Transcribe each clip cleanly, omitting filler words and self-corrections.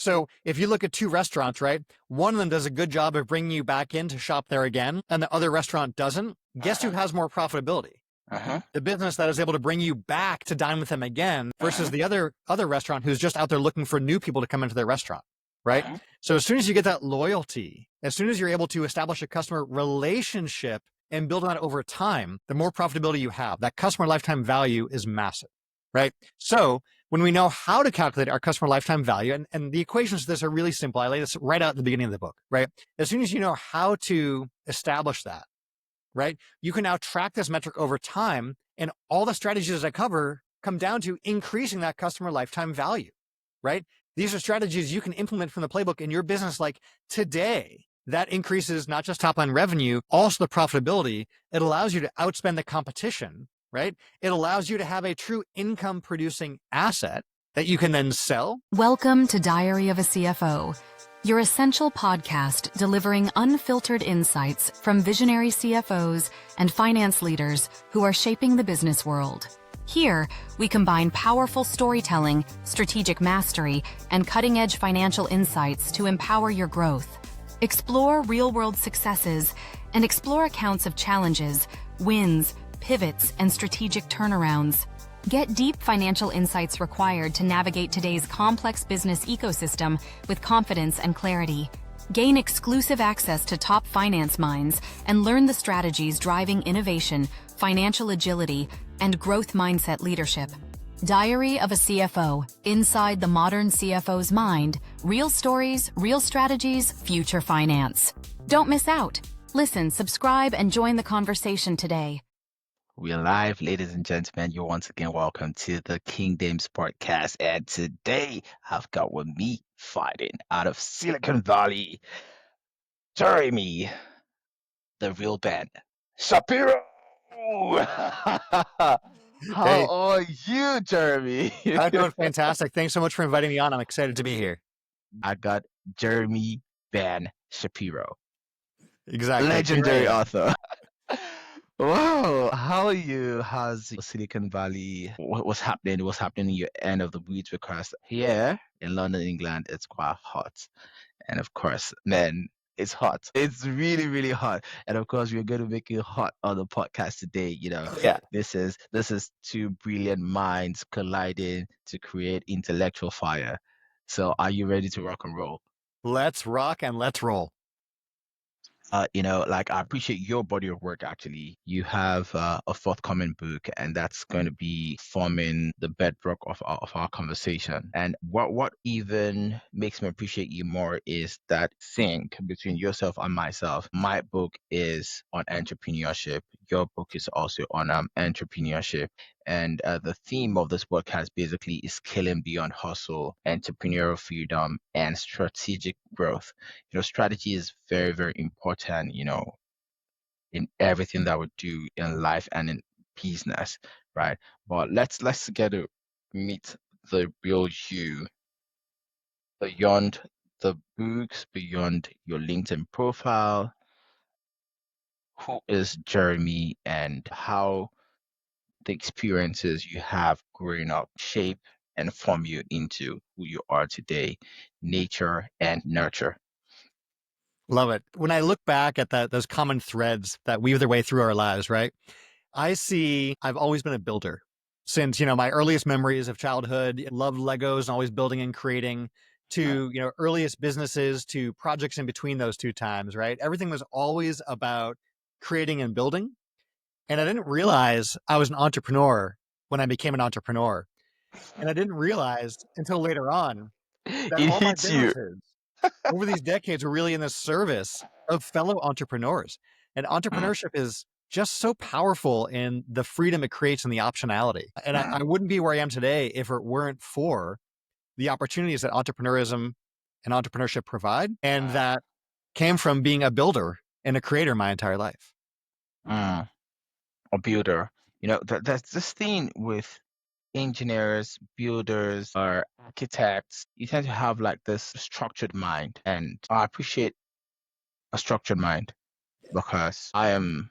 So if you look at two restaurants, right, one of them does a good job of bringing you back in to shop there again, and the other restaurant doesn't, guess who has more profitability? The business that is able to bring you back to dine with them again versus the other restaurant who's just out there looking for new people to come into their restaurant, right? So as soon as you get that loyalty, as soon as you're able to establish a customer relationship and build on it over time, the more profitability you have. That customer lifetime value is massive, right? So when we know how to calculate our customer lifetime value, and the equations to this are really simple. I lay this right out at the beginning of the book, right? As soon as you know how to establish that, right, you can now track this metric over time, and all the strategies I cover come down to increasing that customer lifetime value, right? These are strategies you can implement from the playbook in your business like today. That increases not just top line revenue, also the profitability. It allows you to outspend the competition, right? It allows you to have a true income producing asset that you can then sell. Welcome to Diary of a CFO, your essential podcast delivering unfiltered insights from visionary CFOs and finance leaders who are shaping the business world. Here, we combine powerful storytelling, strategic mastery, and cutting-edge financial insights to empower your growth. Explore real-world successes and explore accounts of challenges, wins, pivots, and strategic turnarounds. Get deep financial insights required to navigate today's complex business ecosystem with confidence and clarity. Gain exclusive access to top finance minds and learn the strategies driving innovation, financial agility, and growth mindset leadership. Diary of a CFO, inside the modern CFO's mind, real stories, real strategies, future finance. Don't miss out. Listen, subscribe, and join the conversation today. We're live, ladies and gentlemen. You're once again welcome to the King Dems Podcast. And today I've got with me fighting out of Silicon Valley, Jeremy, the real Ben Shapiro. How are you, Jeremy? I'm doing fantastic. Thanks so much for inviting me on. I'm excited to be here. I got Jeremy Ben Shapiro, Exactly. legendary author. Wow, how are you? How's Silicon Valley? What's happening? What's happening in your end of the weeds? Because here in London, England, it's quite hot. And of course, man, it's hot. It's really, really hot. And of course, we're going to make it hot on the podcast today. Yeah. This is two brilliant minds colliding to create intellectual fire. So are you ready to rock and roll? Let's rock and let's roll. I appreciate your body of work. Actually, you have a forthcoming book, and that's going to be forming the bedrock of our conversation. And what even makes me appreciate you more is that sync between yourself and myself. My book is on entrepreneurship. Your book is also on entrepreneurship. And the theme of this podcast basically is scaling beyond hustle, entrepreneurial freedom, and strategic growth. Strategy is very, very important, in everything that we do in life and in business, right? But let's get to meet the real you beyond the books, beyond your LinkedIn profile. Who is Jeremy, and how the experiences you have growing up shape and form you into who you are today? Nature and nurture. Love it. When I look back at those common threads that weave their way through our lives, right? I see I've always been a builder since, my earliest memories of childhood, loved Legos and always building and creating, to, earliest businesses, to projects in between those two times, right? Everything was always about creating and building. And I didn't realize I was an entrepreneur when I became an entrepreneur. And I didn't realize until later on that It all my hits you. businesses over these decades were really in the service of fellow entrepreneurs. And entrepreneurship is just so powerful in the freedom it creates and the optionality. And I wouldn't be where I am today if it weren't for the opportunities that entrepreneurism and entrepreneurship provide. And that came from being a builder and a creator my entire life. A builder. That's this thing with engineers, builders, or architects. You tend to have like this structured mind. And I appreciate a structured mind because I am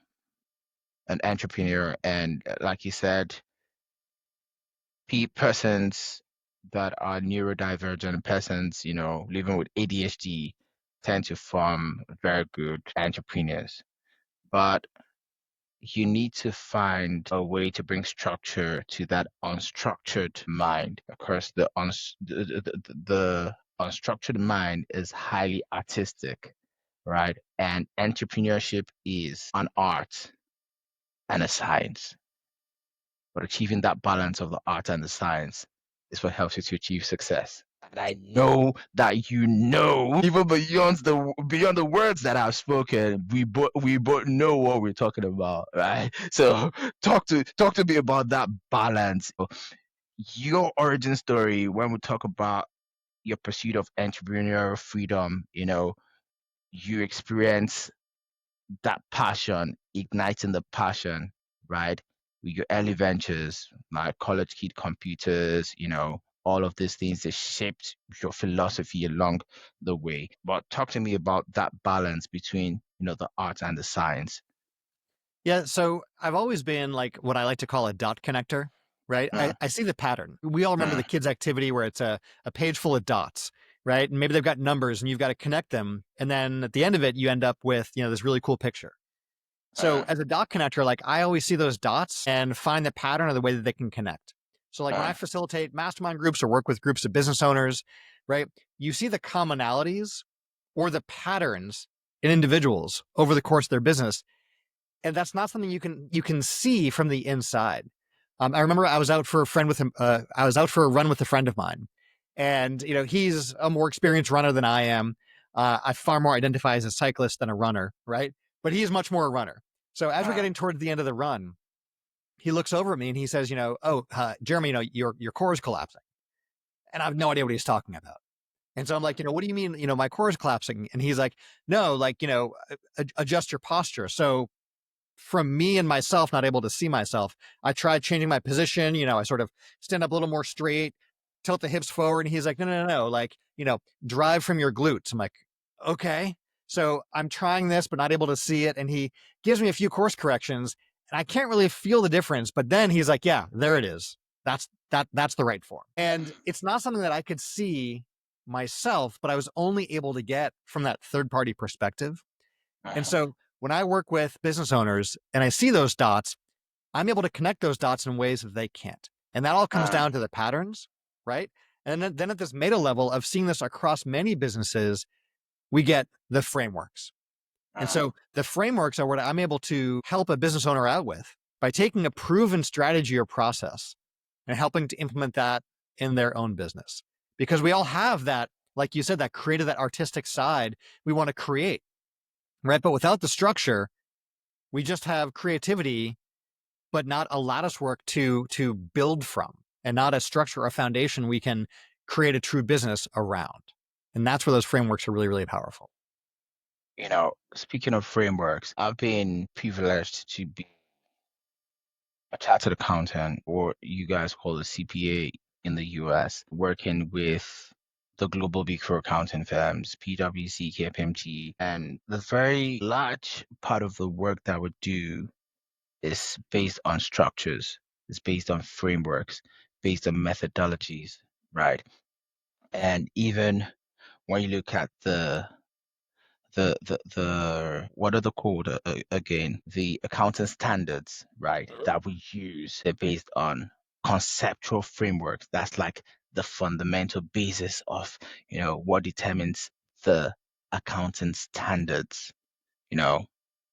an entrepreneur. And like you said, persons that are neurodivergent persons, living with ADHD tend to form very good entrepreneurs. But you need to find a way to bring structure to that unstructured mind. Of course, the unstructured mind is highly artistic, right? And entrepreneurship is an art and a science. But achieving that balance of the art and the science is what helps you to achieve success. And I know that even beyond the words that I've spoken, we both know what we're talking about, right? So talk to me about that balance. Your origin story when we talk about your pursuit of entrepreneurial freedom, you experience that passion, igniting the passion, right? With your early ventures, like college kid computers, all of these things that shaped your philosophy along the way. But talk to me about that balance between, the art and the science. Yeah, so I've always been like what I like to call a dot connector, right? I see the pattern. We all remember the kids' activity where it's a page full of dots, right? And maybe they've got numbers and you've got to connect them. And then at the end of it, you end up with, this really cool picture. So as a dot connector, like I always see those dots and find the pattern of the way that they can connect. So like when I facilitate mastermind groups or work with groups of business owners, right? You see the commonalities or the patterns in individuals over the course of their business. And that's not something you can see from the inside. I remember I was out for a friend with him. I was out for a run with a friend of mine, and he's a more experienced runner than I am. I far more identify as a cyclist than a runner, right? But he's much more a runner. So as we're getting towards the end of the run, he looks over at me and he says, "Oh, Jeremy, your core is collapsing," and I have no idea what he's talking about. And so I'm like, what do you mean, my core is collapsing? And he's like, no, like, adjust your posture. So from me and myself not able to see myself, I tried changing my position. I sort of stand up a little more straight, tilt the hips forward. And he's like, no, like, drive from your glutes. I'm like, okay. So I'm trying this, but not able to see it. And he gives me a few course corrections and I can't really feel the difference. But then he's like, yeah, there it is. That's the right form. And it's not something that I could see myself, but I was only able to get from that third party perspective. And so when I work with business owners and I see those dots, I'm able to connect those dots in ways that they can't. And that all comes down to the patterns, right? And then at this meta level of seeing this across many businesses, we get the frameworks. And so the frameworks are what I'm able to help a business owner out with by taking a proven strategy or process and helping to implement that in their own business. Because we all have that, like you said, that creative, that artistic side we want to create. Right. But without the structure, we just have creativity, but not a lattice work to build from and not a structure or foundation we can create a true business around. And that's where those frameworks are really, really powerful. Speaking of frameworks, I've been privileged to be a chartered accountant, or you guys call it CPA in the US, working with the global big four accounting firms, PwC, KPMG, and the very large part of the work that we do is based on structures, it's based on frameworks, based on methodologies, right? And even when you look at the what are the called again? The accounting standards, right? That we use. They're based on conceptual frameworks. That's like the fundamental basis of what determines the accounting standards.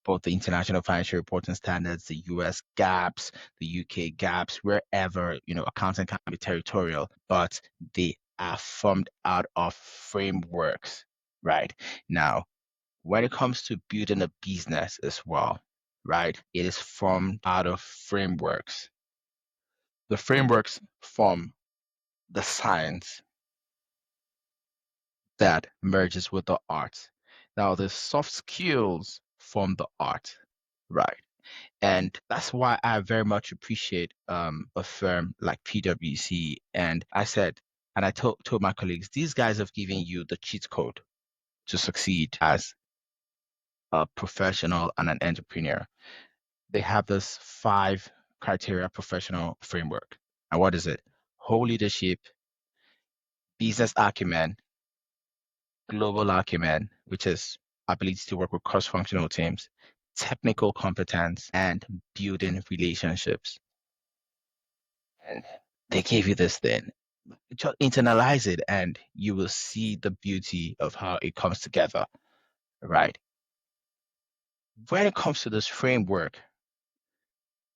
Both the international financial reporting standards, the US GAAPs, the UK GAAPs, wherever accounting can be territorial, but they are formed out of frameworks, right? Now, when it comes to building a business as well, right? It is formed out of frameworks. The frameworks form the science that merges with the art. Now, the soft skills form the art, right? And that's why I very much appreciate a firm like PwC. And I told my colleagues, these guys have given you the cheat code to succeed as a professional and an entrepreneur. They have this 5 criteria professional framework. And what is it? Whole leadership, business acumen, global acumen, which is ability to work with cross-functional teams, technical competence, and building relationships. And they gave you this thing. Just internalize it and you will see the beauty of how it comes together, right? When it comes to this framework,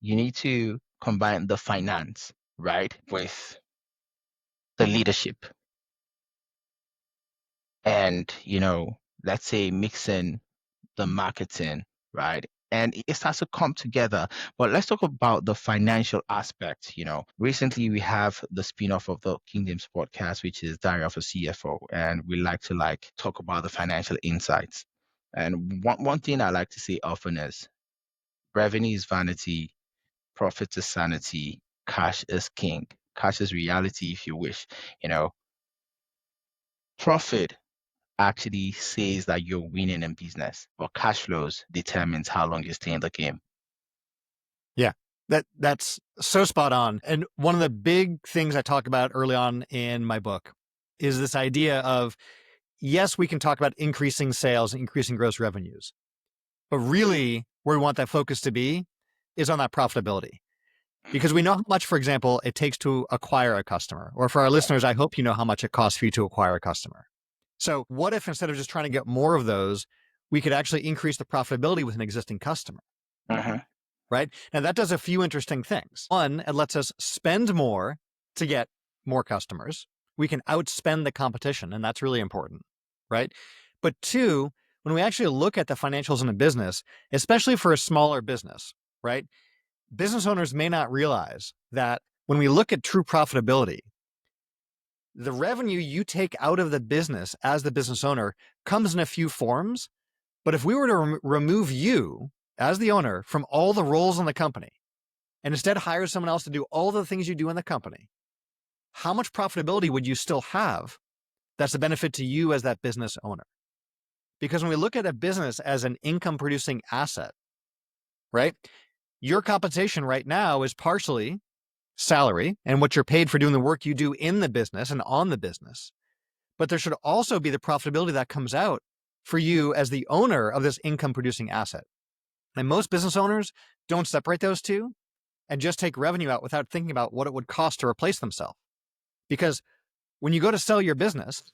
you need to combine the finance, right, with the leadership. And, let's say mixing the marketing, right? And it starts to come together. But let's talk about the financial aspect. Recently we have the spin-off of the King Dems Podcast, which is Diary of a CFO. And we like to talk about the financial insights. And one thing I like to say often is revenue is vanity, profit is sanity, cash is king. Cash is reality, if you wish. Profit actually says that you're winning in business, but cash flows determines how long you stay in the game. Yeah, that's so spot on. And one of the big things I talk about early on in my book is this idea of, yes, we can talk about increasing sales and increasing gross revenues, but really where we want that focus to be is on that profitability. Because we know how much, for example, it takes to acquire a customer, or for our listeners, I hope you know how much it costs for you to acquire a customer. So what if instead of just trying to get more of those, we could actually increase the profitability with an existing customer? Right? Now that does a few interesting things. One, it lets us spend more to get more customers. We can outspend the competition, and that's really important, right? But two, when we actually look at the financials in a business, especially for a smaller business, right? Business owners may not realize that when we look at true profitability, the revenue you take out of the business as the business owner comes in a few forms. But if we were to remove you as the owner from all the roles in the company and instead hire someone else to do all the things you do in the company, how much profitability would you still have that's a benefit to you as that business owner? Because when we look at a business as an income producing asset, right? Your compensation right now is partially salary and what you're paid for doing the work you do in the business and on the business. But there should also be the profitability that comes out for you as the owner of this income producing asset. And most business owners don't separate those two and just take revenue out without thinking about what it would cost to replace themselves. Because when you go to sell your business,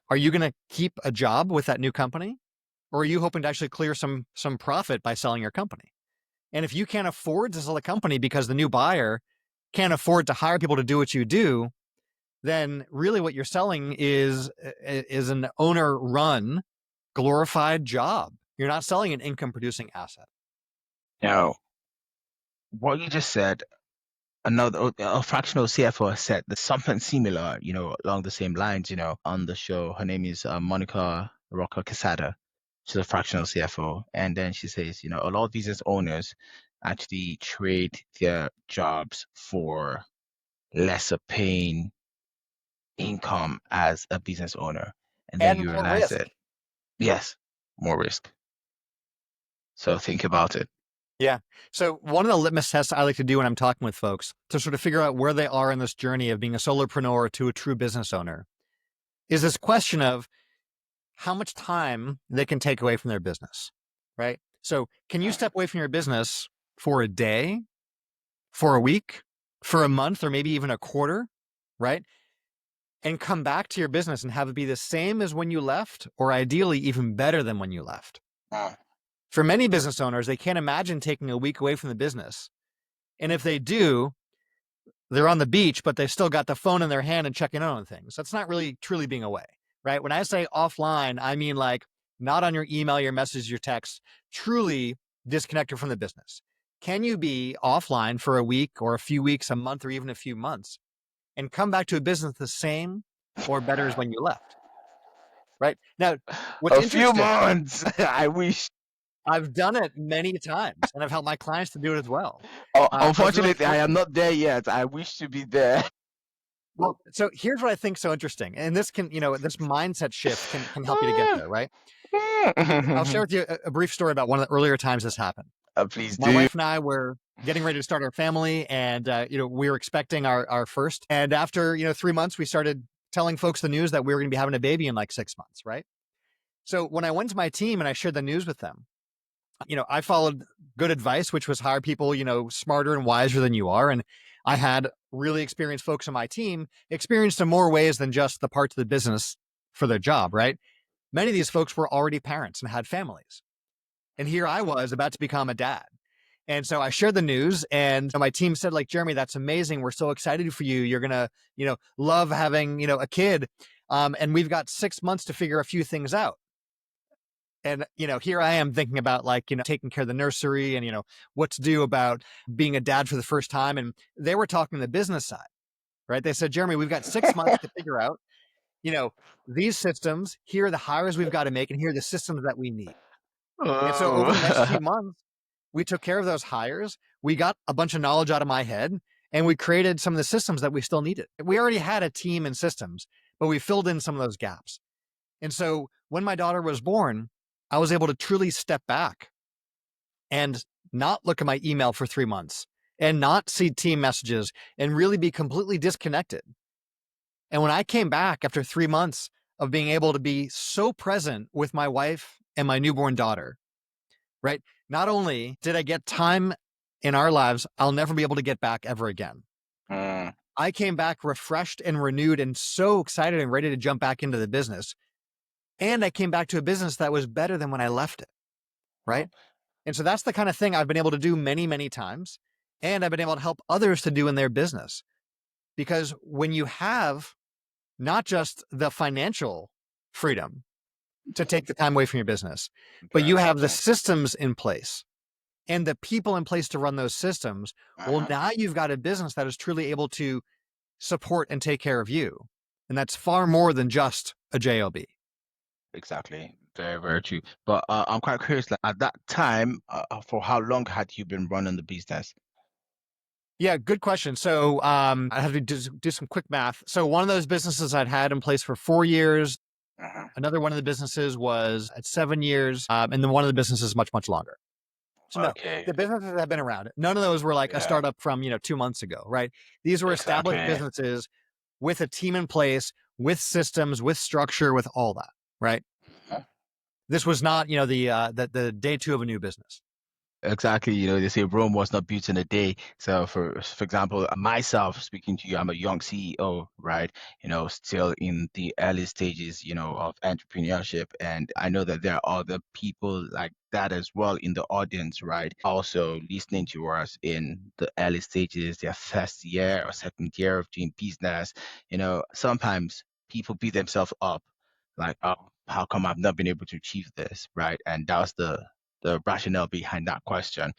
are you going to keep a job with that new company? Or are you hoping to actually clear some profit by selling your company? And if you can't afford to sell a company because the new buyer can't afford to hire people to do what you do, then really what you're selling is an owner-run, glorified job. You're not selling an income-producing asset. Now, what you just said, a fractional CFO said that something similar, along the same lines, on the show. Her name is Monica Roca Quesada. She's a fractional CFO. And then she says, a lot of business owners actually trade their jobs for lesser paying income as a business owner. And then you realize that, yes, more risk. So think about it. Yeah. So one of the litmus tests I like to do when I'm talking with folks to sort of figure out where they are in this journey of being a solopreneur to a true business owner is this question of how much time they can take away from their business, right? So can you step away from your business for a day, for a week, for a month, or maybe even a quarter, right? And come back to your business and have it be the same as when you left, or ideally even better than when you left. For many business owners, they can't imagine taking a week away from the business. And if they do, they're on the beach, but they've still got the phone in their hand and checking in on things. That's not really truly being away, right? When I say offline, I mean like not on your email, your message, your text, truly disconnected from the business. Can you be offline for a week or a few weeks, a month, or even a few months and come back to a business the same or better as when you left? Right? Now, what's interesting, a few months, I wish. I've done it many times and I've helped my clients to do it as well. Unfortunately, I am not there yet. I wish to be there. Well, so here's what I think so interesting. And this can, this mindset shift can help you to get there, right? I'll share with you a brief story about one of the earlier times this happened. Please My wife and I were getting ready to start our family. And, we were expecting our first. And after, 3 months, we started telling folks the news that we were going to be having a baby in like 6 months, right? So when I went to my team and I shared the news with them, I followed good advice, which was hire people, smarter and wiser than you are. And I had really experienced folks on my team experienced in more ways than just the parts of the business for their job, right? Many of these folks were already parents and had families. And here I was about to become a dad. And so I shared the news and my team said, like, Jeremy, that's amazing. We're so excited for you. You're going to, love having, a kid. And we've got 6 months to figure a few things out. And, here I am thinking about taking care of the nursery and, what to do about being a dad for the first time. And they were talking the business side, right? They said, Jeremy, we've got 6 months to figure out, these systems, here are the hires we've got to make and here are the systems that we need. And so over the next few months, we took care of those hires. We got a bunch of knowledge out of my head and we created some of the systems that we still needed. We already had a team and systems, but we filled in some of those gaps. And so when my daughter was born, I was able to truly step back and not look at my email for 3 months and not see team messages and really be completely disconnected. And when I came back after 3 months of being able to be so present with my wife and my newborn daughter, right? Not only did I get time in our lives, I'll never be able to get back ever again. I came back refreshed and renewed and so excited and ready to jump back into the business. And I came back to a business that was better than when I left it, right? And so that's the kind of thing I've been able to do many, many times. And I've been able to help others to do in their business. Because when you have not just the financial freedom to take the time away from your business, but you have the systems in place and the people in place to run those systems, well, now you've got a business that is truly able to support and take care of you. And that's far more than just a JOB. Exactly. Very, very true. But I'm quite curious, like, at that time, for how long had you been running the business? Yeah, good question. So I have to do some quick math. So one of those businesses I'd had in place for 4 years. Another one of the businesses was at 7 years. And then one of the businesses much, much longer. So no, the businesses have been around. None of those were like a startup from, 2 months ago, right? These were established businesses with a team in place, with systems, with structure, with all that, right? This was not, the day two of a new business. Exactly. They say Rome was not built in a day. So for example, myself speaking to you, I'm a young CEO, right? Still in the early stages, of entrepreneurship. And I know that there are other people like that as well in the audience, right? Also listening to us in the early stages, their first year or second year of doing business. Sometimes people beat themselves up like, oh, how come I've not been able to achieve this, right? And that was the rationale behind that question.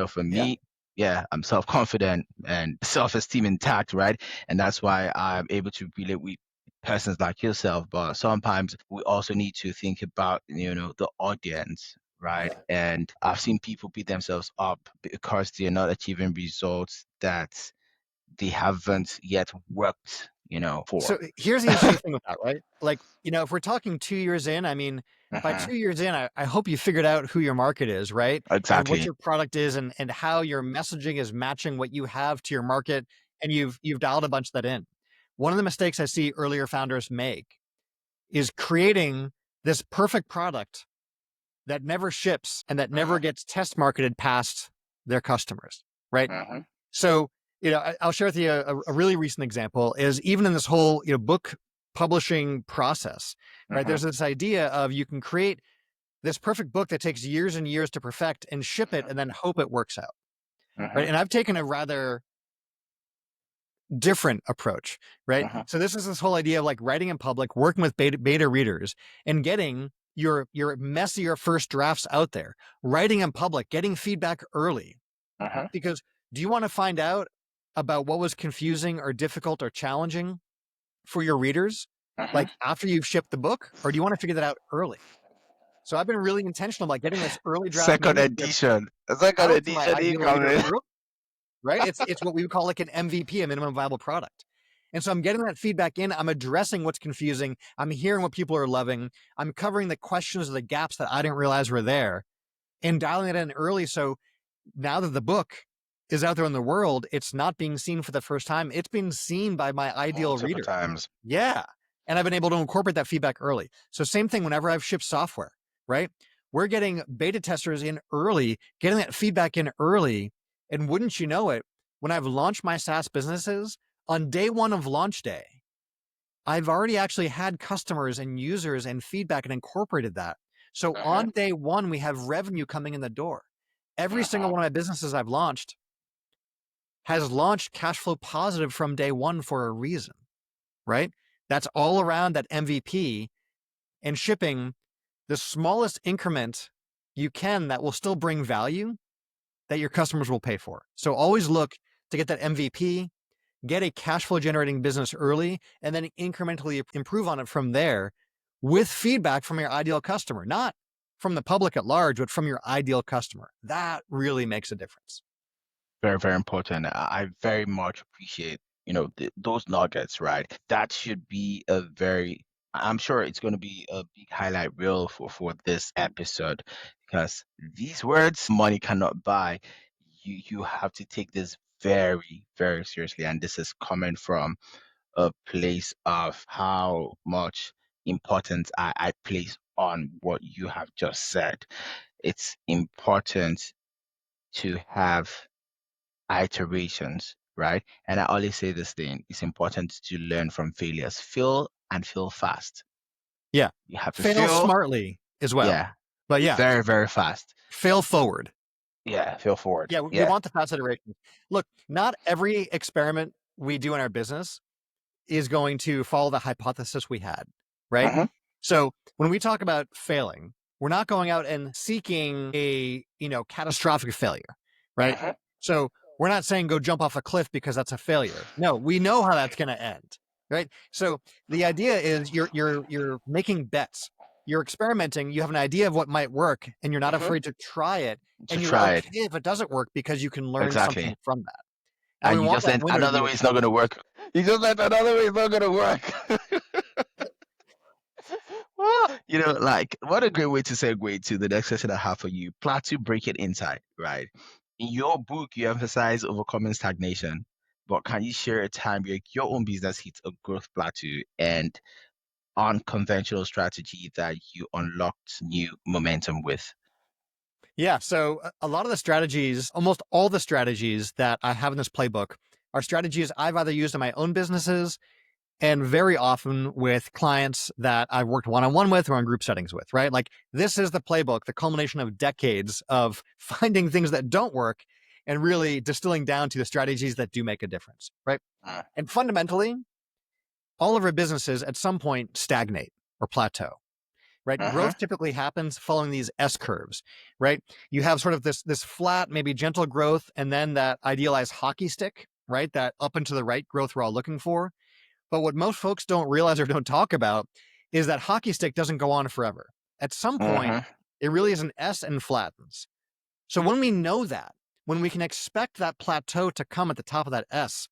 For me, I'm self-confident and self-esteem intact, right? And that's why I'm able to relate with persons like yourself. But sometimes we also need to think about, the audience, right? And I've seen people beat themselves up because they're not achieving results that they haven't yet worked, for. So here's the interesting thing with that, right? Like, if we're talking 2 years in, I mean, by 2 years in, I hope you figured out who your market is, right? Exactly. And what your product is and how your messaging is matching what you have to your market. And you've dialed a bunch of that in. One of the mistakes I see earlier founders make is creating this perfect product that never ships and that never gets test marketed past their customers, right? So, I'll share with you a really recent example is even in this whole, book publishing process, right? There's this idea of you can create this perfect book that takes years and years to perfect and ship it and then hope it works out, right? And I've taken a rather different approach, right? So this is this whole idea of like writing in public, working with beta readers and getting your messier first drafts out there, writing in public, getting feedback early. Because do you want to find out about what was confusing or difficult or challenging for your readers, like after you've shipped the book, or do you want to figure that out early? So I've been really intentional about getting this early draft. Second edition incoming. Right? It's what we would call like an MVP, a minimum viable product. And so I'm getting that feedback in. I'm addressing what's confusing. I'm hearing what people are loving. I'm covering the questions or the gaps that I didn't realize were there and dialing it in early. So now that the book is out there in the world, it's not being seen for the first time. It's been seen by my ideal Multiple reader. times. Yeah. And I've been able to incorporate that feedback early. So same thing whenever I've shipped software, right? We're getting beta testers in early, getting that feedback in early. And wouldn't you know it, when I've launched my SaaS businesses, on day one of launch day, I've already actually had customers and users and feedback and incorporated that. So on day one, we have revenue coming in the door. Every single one of my businesses I've launched has launched cash flow positive from day one for a reason, right? That's all around that MVP and shipping the smallest increment you can that will still bring value that your customers will pay for. So always look to get that MVP, get a cash flow generating business early, and then incrementally improve on it from there with feedback from your ideal customer, not from the public at large, but from your ideal customer. That really makes a difference. Very, very important. I very much appreciate, those nuggets, right? That should be I'm sure it's going to be a big highlight reel for this episode, because these words money cannot buy. You have to take this very, very seriously. And this is coming from a place of how much importance I place on what you have just said. It's important to have iterations, right? And I always say this thing, it's important to learn from failures. Fail and fail fast. Yeah. You have to fail smartly as well. Yeah. But yeah. Very, very fast. Fail forward. Yeah, fail forward. Yeah, we want the fast iterations. Look, not every experiment we do in our business is going to follow the hypothesis we had, right? So when we talk about failing, we're not going out and seeking a, catastrophic failure, right? So we're not saying go jump off a cliff because that's a failure. No, we know how that's going to end, right? So the idea is you're making bets. You're experimenting. You have an idea of what might work, and you're not afraid to try it. And you're okay if it doesn't work because you can learn something from that. And you just said another way is not going to work. You just said another way is not going to work. Well, what a great way to segue to the next session I have for you. Plateau breaking insight, right? In your book, you emphasize overcoming stagnation, but can you share a time where your own business hit a growth plateau and unconventional strategy that you unlocked new momentum with? Yeah. So a lot of the strategies, almost all the strategies that I have in this playbook are strategies I've either used in my own businesses and very often with clients that I've worked one-on-one with or on group settings with, right? Like this is the playbook, the culmination of decades of finding things that don't work and really distilling down to the strategies that do make a difference, right? And fundamentally, all of our businesses at some point stagnate or plateau, right? Growth typically happens following these S curves, right? You have sort of this flat, maybe gentle growth, and then that idealized hockey stick, right? That up and to the right growth we're all looking for. But what most folks don't realize or don't talk about is that hockey stick doesn't go on forever. At some point, it really is an S and flattens. So when we know that, when we can expect that plateau to come at the top of that S,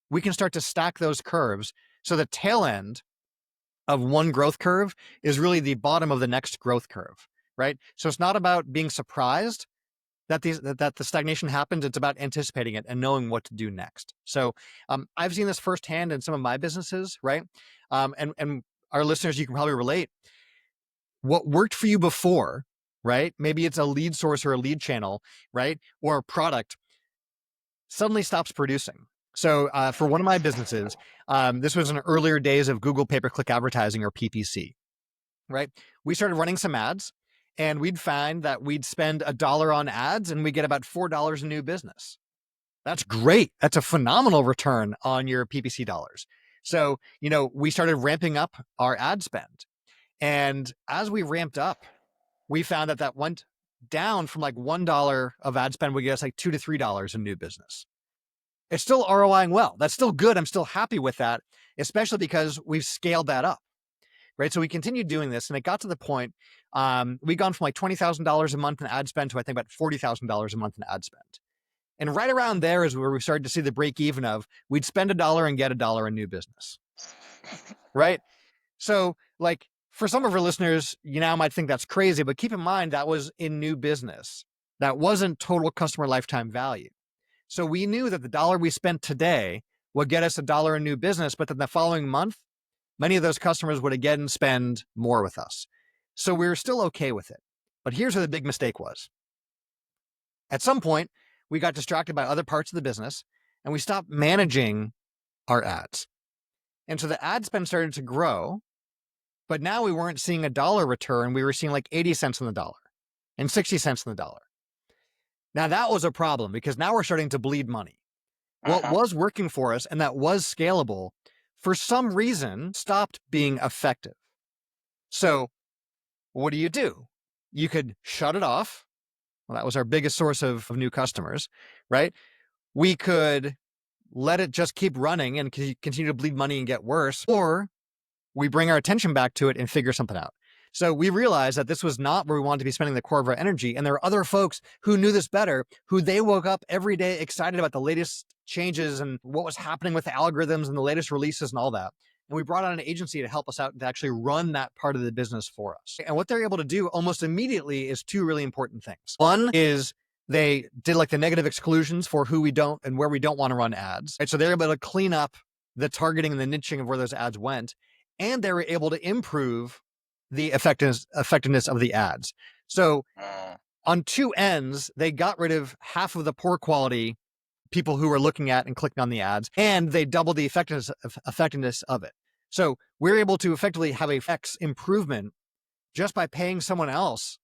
we can start to stack those curves. So the tail end of one growth curve is really the bottom of the next growth curve, right? So it's not about being surprised that the stagnation happens. It's about anticipating it and knowing what to do next. So I've seen this firsthand in some of my businesses, right? And our listeners, you can probably relate. What worked for you before, right? Maybe it's a lead source or a lead channel, right? Or a product suddenly stops producing. So for one of my businesses, this was in earlier days of Google pay-per-click advertising or PPC, right? We started running some ads. And we'd find that we'd spend $1 on ads and we get about $4 in new business. That's great. That's a phenomenal return on your PPC dollars. So, we started ramping up our ad spend. And as we ramped up, we found that went down from like $1 of ad spend would get us like $2 to $3 in new business. It's still ROIing well. That's still good. I'm still happy with that, especially because we've scaled that up. Right. So we continued doing this and it got to the point, we'd gone from like $20,000 a month in ad spend to I think about $40,000 a month in ad spend. And right around there is where we started to see the break even of we'd spend $1 and get $1 in new business. Right. So like for some of our listeners, you now might think that's crazy, but keep in mind that was in new business. That wasn't total customer lifetime value. So we knew that the dollar we spent today would get us $1 in new business, but then the following month, many of those customers would again spend more with us. So we were still okay with it. But here's where the big mistake was. At some point, we got distracted by other parts of the business and we stopped managing our ads. And so the ad spend started to grow, but now we weren't seeing $1 return. We were seeing like 80 cents on the dollar and 60 cents on the dollar. Now that was a problem because now we're starting to bleed money. What was working for us and that was scalable, for some reason, stopped being effective. So what do? You could shut it off. Well, that was our biggest source of new customers, right? We could let it just keep running and continue to bleed money and get worse, or we bring our attention back to it and figure something out. So we realized that this was not where we wanted to be spending the core of our energy. And there are other folks who knew this better, who they woke up every day excited about the latest changes and what was happening with the algorithms and the latest releases and all that. And we brought on an agency to help us out to actually run that part of the business for us. And what they're able to do almost immediately is two really important things. One is they did like the negative exclusions for who we don't and where we don't want to run ads. Right? So they're able to clean up the targeting and the niching of where those ads went. And they were able to improve the effectiveness of the ads. So on two ends, they got rid of half of the poor quality people who were looking at and clicking on the ads, and they doubled the effectiveness of it. So we're able to effectively have a X improvement just by paying someone else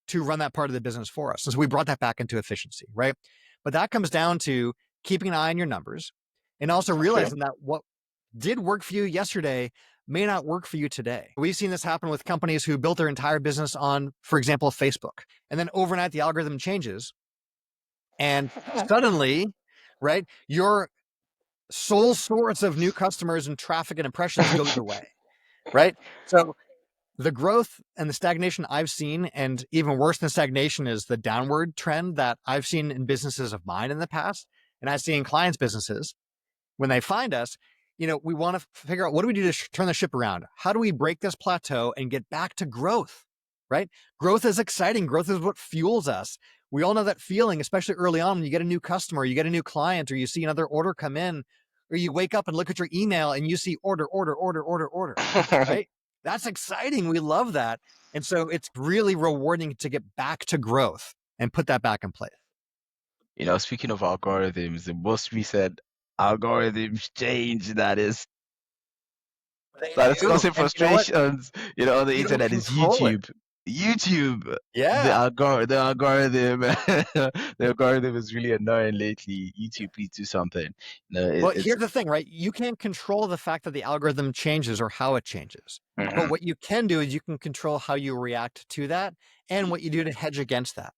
to run that part of the business for us. And so we brought that back into efficiency, right? But that comes down to keeping an eye on your numbers and also realizing that what did work for you yesterday may not work for you today. We've seen this happen with companies who built their entire business on, for example, Facebook. And then overnight, the algorithm changes. And suddenly, right, your sole source of new customers and traffic and impressions goes away, right? So the growth and the stagnation I've seen, and even worse than stagnation, is the downward trend that I've seen in businesses of mine in the past. And I see in clients' businesses, when they find us, we want to figure out, what do we do to turn the ship around? How do we break this plateau and get back to growth, right? Growth is exciting. Growth is what fuels us. We all know that feeling, especially early on when you get a new customer, you get a new client, or you see another order come in, or you wake up and look at your email and you see order, right? That's exciting. We love that. And so it's really rewarding to get back to growth and put that back in place. Speaking of algorithms, the most recent algorithms change that is causing frustrations, on the internet is YouTube. The algorithm, the algorithm is really annoying lately. YouTube, please do something. Here's the thing, right? You can't control the fact that the algorithm changes or how it changes. But what you can do is you can control how you react to that and what you do to hedge against that.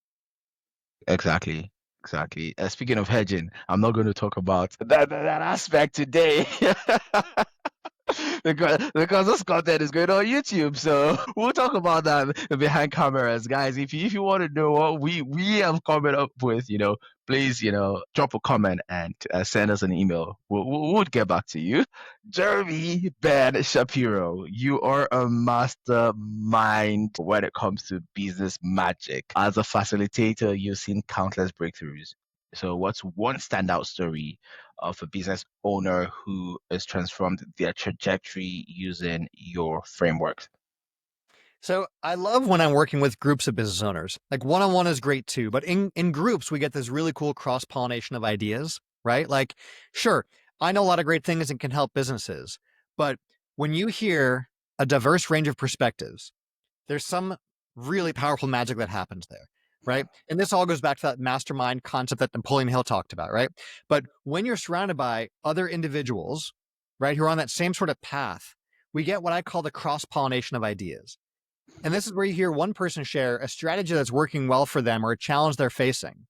Exactly. Speaking of hedging, I'm not going to talk about that aspect today. because this content is going on YouTube, so we'll talk about that behind cameras, guys. If you want to know what we have coming up with, please drop a comment and send us an email. We'll get back to you. Jeremy Shapiro, you are a mastermind when it comes to business magic. As a facilitator, you've seen countless breakthroughs. So what's one standout story of a business owner who has transformed their trajectory using your frameworks? So I love when I'm working with groups of business owners. Like one-on-one is great too, but in groups, we get this really cool cross-pollination of ideas, right? Like, sure, I know a lot of great things and can help businesses, but when you hear a diverse range of perspectives, there's some really powerful magic that happens there. Right. And this all goes back to that mastermind concept that Napoleon Hill talked about. Right. But when you're surrounded by other individuals, right, who are on that same sort of path, we get what I call the cross-pollination of ideas. And this is where you hear one person share a strategy that's working well for them or a challenge they're facing.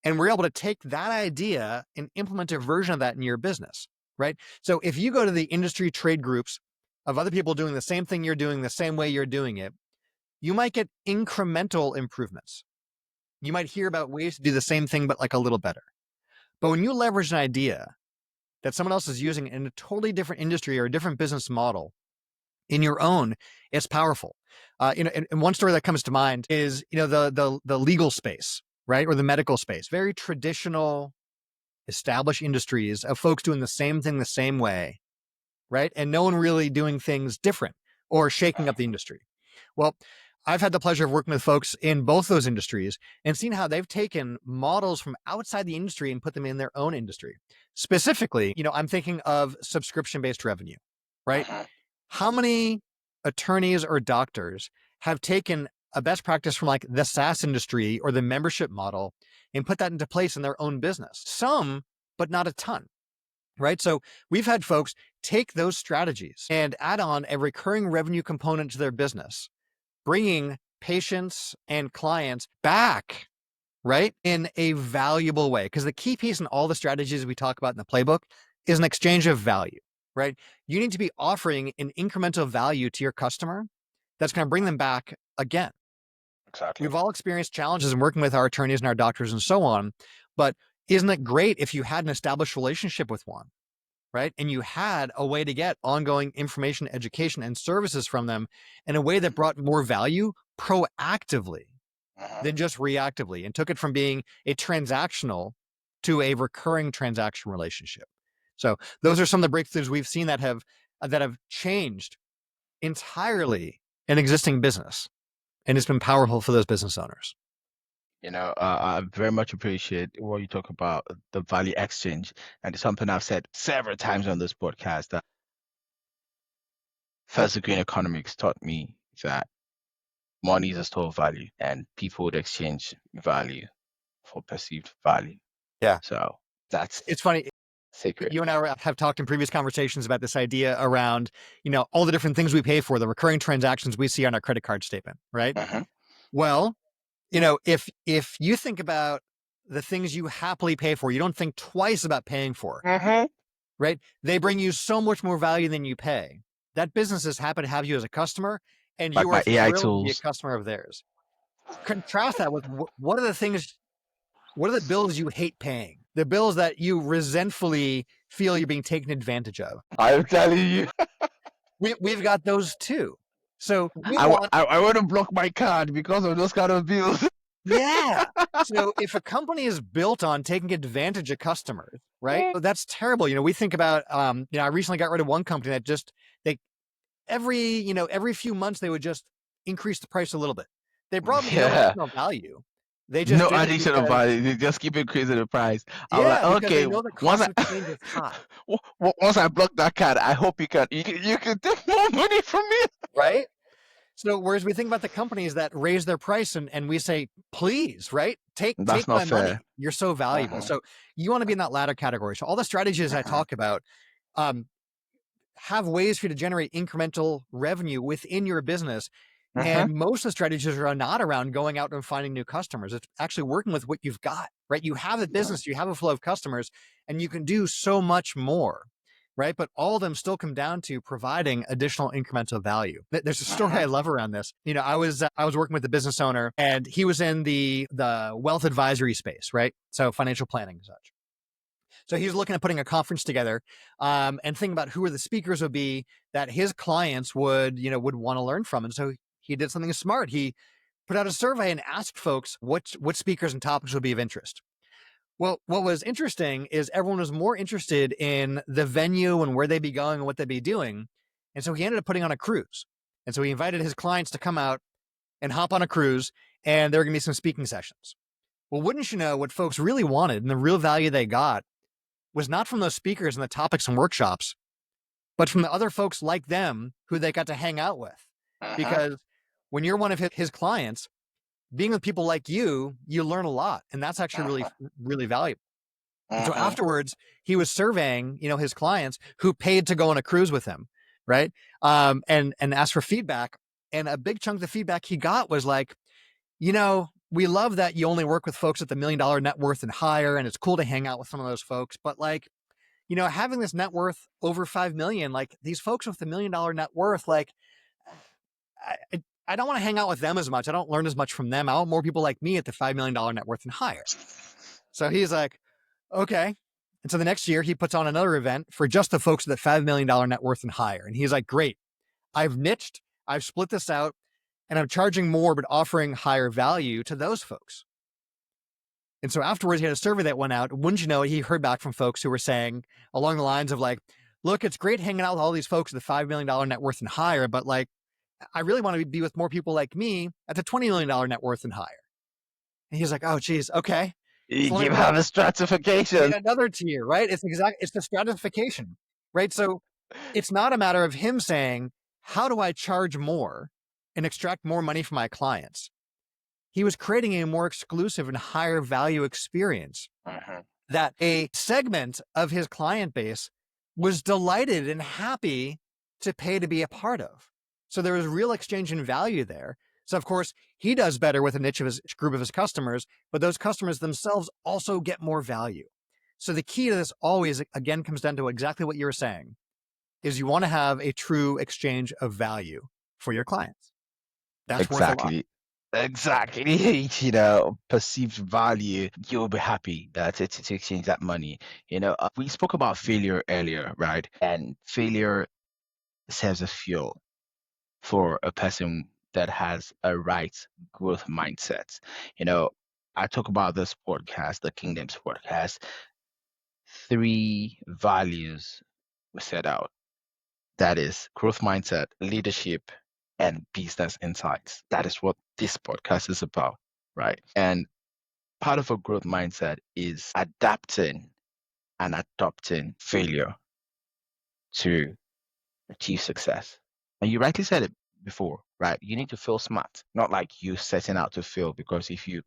And we're able to take that idea and implement a version of that in your business. Right. So if you go to the industry trade groups of other people doing the same thing you're doing the same way you're doing it, you might get incremental improvements. You might hear about ways to do the same thing, but like a little better. But when you leverage an idea that someone else is using in a totally different industry or a different business model in your own, it's powerful. And one story that comes to mind is, the legal space, right? Or the medical space, very traditional established industries of folks doing the same thing the same way, right? And no one really doing things different or shaking up the industry. Well, I've had the pleasure of working with folks in both those industries and seen how they've taken models from outside the industry and put them in their own industry. Specifically, I'm thinking of subscription-based revenue, right? How many attorneys or doctors have taken a best practice from like the SaaS industry or the membership model and put that into place in their own business? Some, but not a ton, right? So we've had folks take those strategies and add on a recurring revenue component to their business, bringing patients and clients back, right, in a valuable way. Because the key piece in all the strategies we talk about in the playbook is an exchange of value, right? You need to be offering an incremental value to your customer that's going to bring them back again. Exactly. We've all experienced challenges in working with our attorneys and our doctors and so on, but isn't it great if you had an established relationship with one, right? And you had a way to get ongoing information, education, and services from them in a way that brought more value proactively than just reactively, and took it from being a transactional to a recurring transaction relationship. So those are some of the breakthroughs we've seen that have changed entirely an existing business. And it's been powerful for those business owners. I very much appreciate what you talk about, the value exchange. And it's something I've said several times on this podcast, that first degree in economics taught me that money is a store of value and people would exchange value for perceived value. Yeah. So it's funny. Sacred. You and I have talked in previous conversations about this idea around, all the different things we pay for, the recurring transactions we see on our credit card statement, right? Well, if you think about the things you happily pay for, you don't think twice about paying for, right? They bring you so much more value than you pay. That business is happy to have you as a customer, and Like you my are AI thrilled to be a tools. customer of theirs. Contrast that with what are the bills you hate paying? The bills that you resentfully feel you're being taken advantage of. I'm telling you. We've got those too. So I want to block my card because of those kind of bills. Yeah. So if a company is built on taking advantage of customers, right? That's terrible. We think about, I recently got rid of one company that every few months they would just increase the price a little bit. They brought me no additional value. They just No did it additional because, value. They just keep increasing the price. I'm yeah, like, because okay, they know the cost of change is high, once I block that card, I hope you can take more money from me. right? So whereas we think about the companies that raise their price and we say, please, right? Take my money. You're so valuable. So you want to be in that latter category. So all the strategies I talk about have ways for you to generate incremental revenue within your business. And most of the strategies are not around going out and finding new customers. It's actually working with what you've got, right? You have a business, you have a flow of customers, and you can do so much more, right? But all of them still come down to providing additional incremental value. There's a story I love around this. I was working with a business owner, and he was in the wealth advisory space, right? So financial planning and such. So he was looking at putting a conference together, and thinking about who are the speakers would be that his clients would want to learn from. And so he did something smart. He put out a survey and asked folks what speakers and topics would be of interest. Well, what was interesting is everyone was more interested in the venue and where they'd be going and what they'd be doing. And so he ended up putting on a cruise. And so he invited his clients to come out and hop on a cruise, and there were going to be some speaking sessions. Well, wouldn't you know, what folks really wanted and the real value they got was not from those speakers and the topics and workshops, but from the other folks like them who they got to hang out with. Because when you're one of his clients, being with people like you learn a lot. And that's actually really, really valuable. And so afterwards, he was surveying, his clients who paid to go on a cruise with him, right? And asked for feedback. And a big chunk of the feedback he got was like, we love that you only work with folks at the $1 million net worth and higher, and it's cool to hang out with some of those folks. But like, having this net worth over 5 million, like these folks with the $1 million net worth, like I don't want to hang out with them as much. I don't learn as much from them. I want more people like me at the $5 million net worth and higher. So he's like, okay. And so the next year he puts on another event for just the folks at the $5 million net worth and higher. And he's like, great, I've niched, I've split this out, and I'm charging more, but offering higher value to those folks. And so afterwards, he had a survey that went out. Wouldn't you know it, he heard back from folks who were saying along the lines of like, look, it's great hanging out with all these folks with the $5 million net worth and higher, but like, I really want to be with more people like me at the $20 million net worth and higher. And he's like, oh, geez, okay. You have a stratification. Another tier, right? It's the stratification, right? So it's not a matter of him saying, how do I charge more and extract more money from my clients? He was creating a more exclusive and higher value experience that a segment of his client base was delighted and happy to pay to be a part of. So there was real exchange in value there. So of course, he does better with a niche of his group of his customers, but those customers themselves also get more value. So the key to this always, again, comes down to exactly what you were saying, is you want to have a true exchange of value for your clients. That's exactly. Perceived value, you'll be happy to exchange that money. We spoke about failure earlier, right? And failure serves as fuel for a person that has a right growth mindset. I talk about this podcast, the King Dems Podcast. 3 values were set out. That is growth mindset, leadership, and business insights. That is what this podcast is about, right? And part of a growth mindset is adapting and adopting failure to achieve success. And you rightly said it before, right? You need to feel smart, not like you setting out to fail, because if you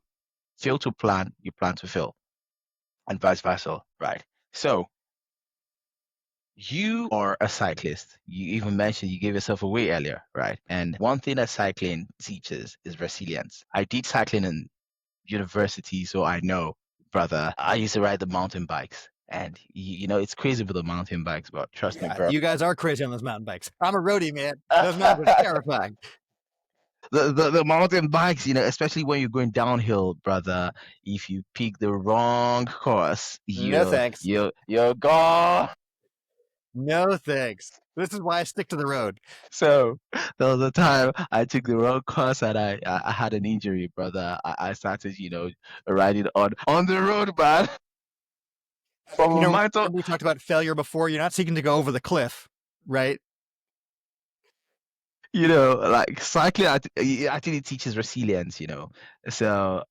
fail to plan, you plan to fail, and vice versa, right? So you are a cyclist. You even mentioned you gave yourself away earlier, right? And one thing that cycling teaches is resilience. I did cycling in university, so I know, brother. I used to ride the mountain bikes. And, it's crazy with the mountain bikes, but trust me, bro. You guys are crazy on those mountain bikes. I'm a roadie, man. Those mountains are terrifying. The mountain bikes, especially when you're going downhill, brother, if you pick the wrong course, no thanks. You're gone. No thanks. This is why I stick to the road. So there was a time I took the wrong course and I had an injury, brother. I started, riding on the road, man. We talked about failure before. You're not seeking to go over the cliff, right? Like cycling actually teaches resilience, So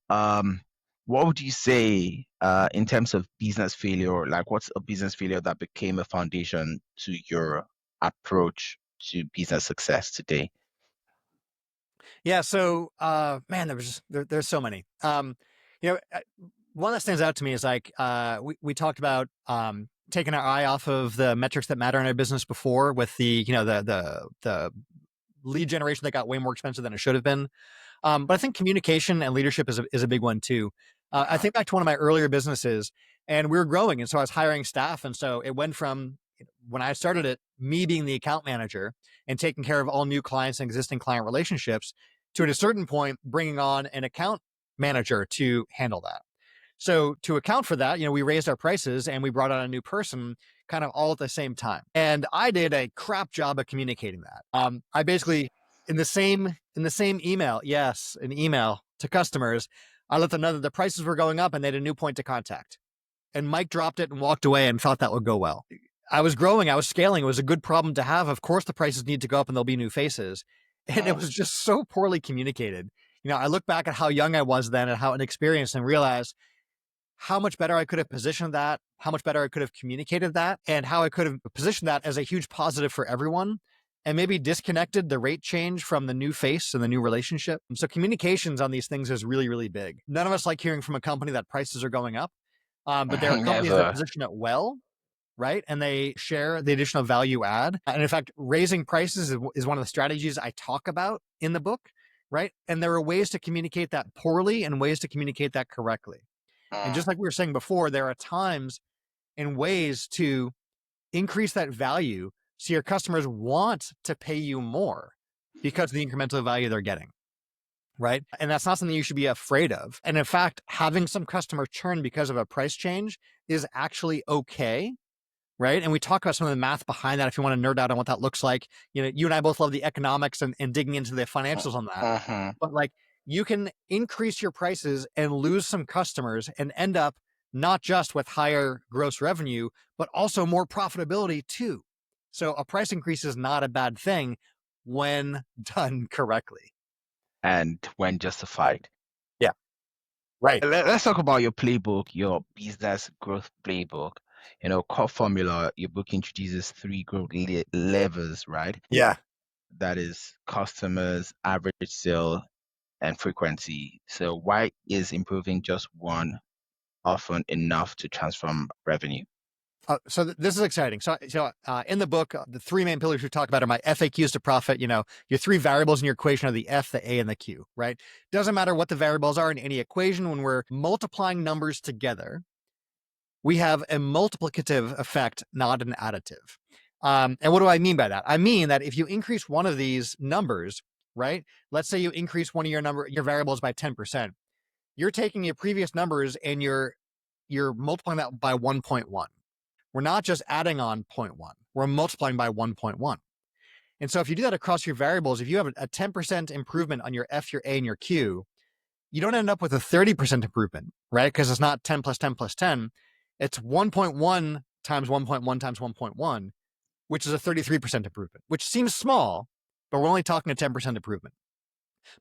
what would you say in terms of business failure? Like, what's a business failure that became a foundation to your approach to business success today? Yeah. So, man, there's so many. One that stands out to me is like we talked about taking our eye off of the metrics that matter in our business before, with the lead generation that got way more expensive than it should have been. But I think communication and leadership is a big one too. I think back to one of my earlier businesses, and we were growing, and so I was hiring staff, and so it went from, when I started it, me being the account manager and taking care of all new clients and existing client relationships, to at a certain point bringing on an account manager to handle that. So to account for that, we raised our prices and we brought on a new person kind of all at the same time. And I did a crap job of communicating that. I basically, in the same email, an email to customers, I let them know that the prices were going up and they had a new point of contact. And Mike dropped it and walked away and thought that would go well. I was growing, I was scaling. It was a good problem to have. Of course, the prices need to go up and there'll be new faces. And it was just so poorly communicated. I look back at how young I was then and how inexperienced, and realized how much better I could have positioned that, how much better I could have communicated that, and how I could have positioned that as a huge positive for everyone, and maybe disconnected the rate change from the new face and the new relationship. So communications on these things is really, really big. None of us like hearing from a company that prices are going up, but there are companies that position it well, right? And they share the additional value add. And in fact, raising prices is one of the strategies I talk about in the book, right? And there are ways to communicate that poorly and ways to communicate that correctly. And just like we were saying before, there are times and ways to increase that value so your customers want to pay you more because of the incremental value they're getting, right? And that's not something you should be afraid of. And in fact, having some customer churn because of a price change is actually okay, right? And we talk about some of the math behind that if you want to nerd out on what that looks like. You and I both love the economics and digging into the financials on that. But like, you can increase your prices and lose some customers and end up not just with higher gross revenue, but also more profitability too. So a price increase is not a bad thing when done correctly. And when justified. Yeah. Right. Let's talk about your playbook, your business growth playbook. Core formula, your book introduces 3 growth levers, right? Yeah. That is customers, average sale, and frequency. So why is improving just one often enough to transform revenue? So this is exciting. So in the book, the 3 main pillars we talk about are my FAQs to profit. Your 3 variables in your equation are the F, the A, and the Q, right? Doesn't matter what the variables are in any equation. When we're multiplying numbers together, we have a multiplicative effect, not an additive. And what do I mean by that? I mean that if you increase one of these numbers, right? Let's say you increase one of your variables by 10%. You're taking your previous numbers and you're multiplying that by 1.1. We're not just adding on 0.1, we're multiplying by 1.1. And so if you do that across your variables, if you have a 10% improvement on your F, your A, and your Q, you don't end up with a 30% improvement, right? Because it's not 10 plus 10 plus 10. It's 1.1 times 1.1 times 1.1, which is a 33% improvement, which seems small, but we're only talking a 10% improvement.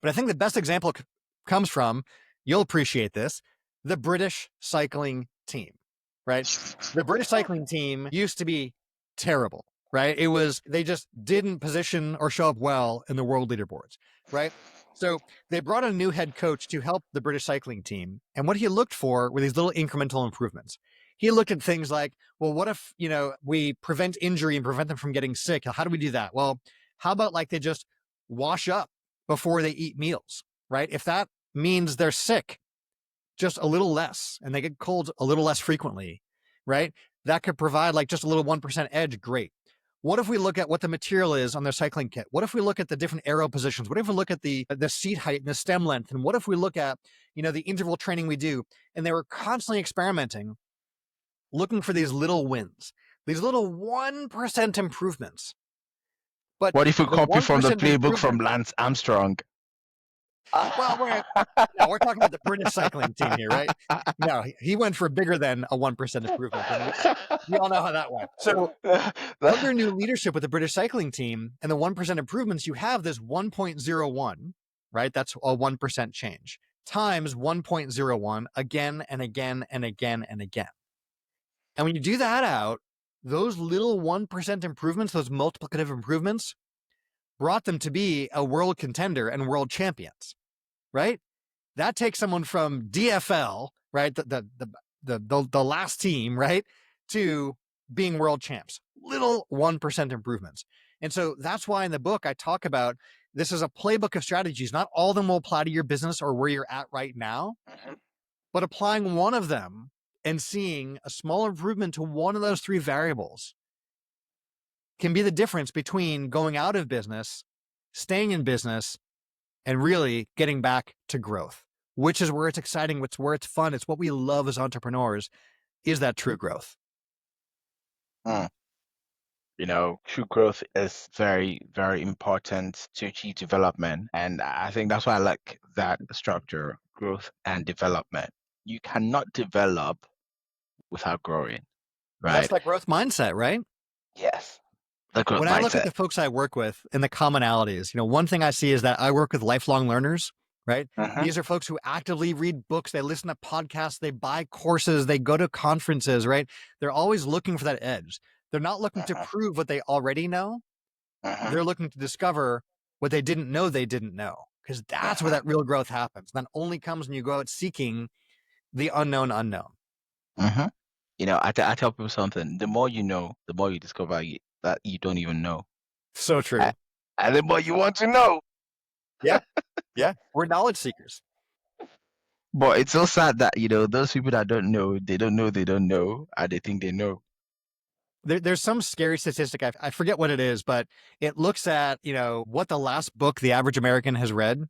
But I think the best example comes from, you'll appreciate this, the British cycling team. Right? The British cycling team used to be terrible, right? They just didn't position or show up well in the world leaderboards, right? So they brought a new head coach to help the British cycling team. And what he looked for were these little incremental improvements. He looked at things like, well, what if, we prevent injury and prevent them from getting sick? How do we do that? Well, how about they just wash up before they eat meals, right? If that means they're sick, just a little less, and they get cold a little less frequently, right? That could provide just a little 1% edge. Great. What if we look at what the material is on their cycling kit? What if we look at the different aero positions? What if we look at the seat height and the stem length? And what if we look at, the interval training we do? And they were constantly experimenting, looking for these little wins, these little 1% improvements. But what if we copy from the playbook from Lance Armstrong? Well, we're talking about the British cycling team here, right? No, he went for bigger than a 1% improvement. We all know how that went. So under new leadership with the British cycling team and the 1% improvements, you have this 1.01, right? That's a 1% change times 1.01 again and again and again and again. And when you do that out, those little 1% improvements, those multiplicative improvements, brought them to be a world contender and world champions, right? That takes someone from DFL, right, the last team, right, to being world champs. Little 1% improvements. And so that's why in the book I talk about this is a playbook of strategies. Not all of them will apply to your business or where you're at right now, but applying one of them and seeing a small improvement to one of those 3 variables can be the difference between going out of business, staying in business, and really getting back to growth, which is where it's exciting, it's where it's fun. It's what we love as entrepreneurs, is that true growth. True growth is very, very important to achieve development. And I think that's why I like that structure, growth and development. You cannot develop without growing, right? That's that growth mindset, right? Yes. When I look at the folks I work with and the commonalities, one thing I see is that I work with lifelong learners, right? These are folks who actively read books, they listen to podcasts, they buy courses, they go to conferences, right? They're always looking for that edge. They're not looking to prove what they already know. They're looking to discover what they didn't know, because that's where that real growth happens. That only comes when you go out seeking the unknown. I tell people something. The more you know, the more you discover that you don't even know. So true. And the more you want to know. Yeah. We're knowledge seekers. But it's so sad that, those people that don't know, and they think they know. There's some scary statistic. I forget what it is, but it looks at, what the last book the average American has read.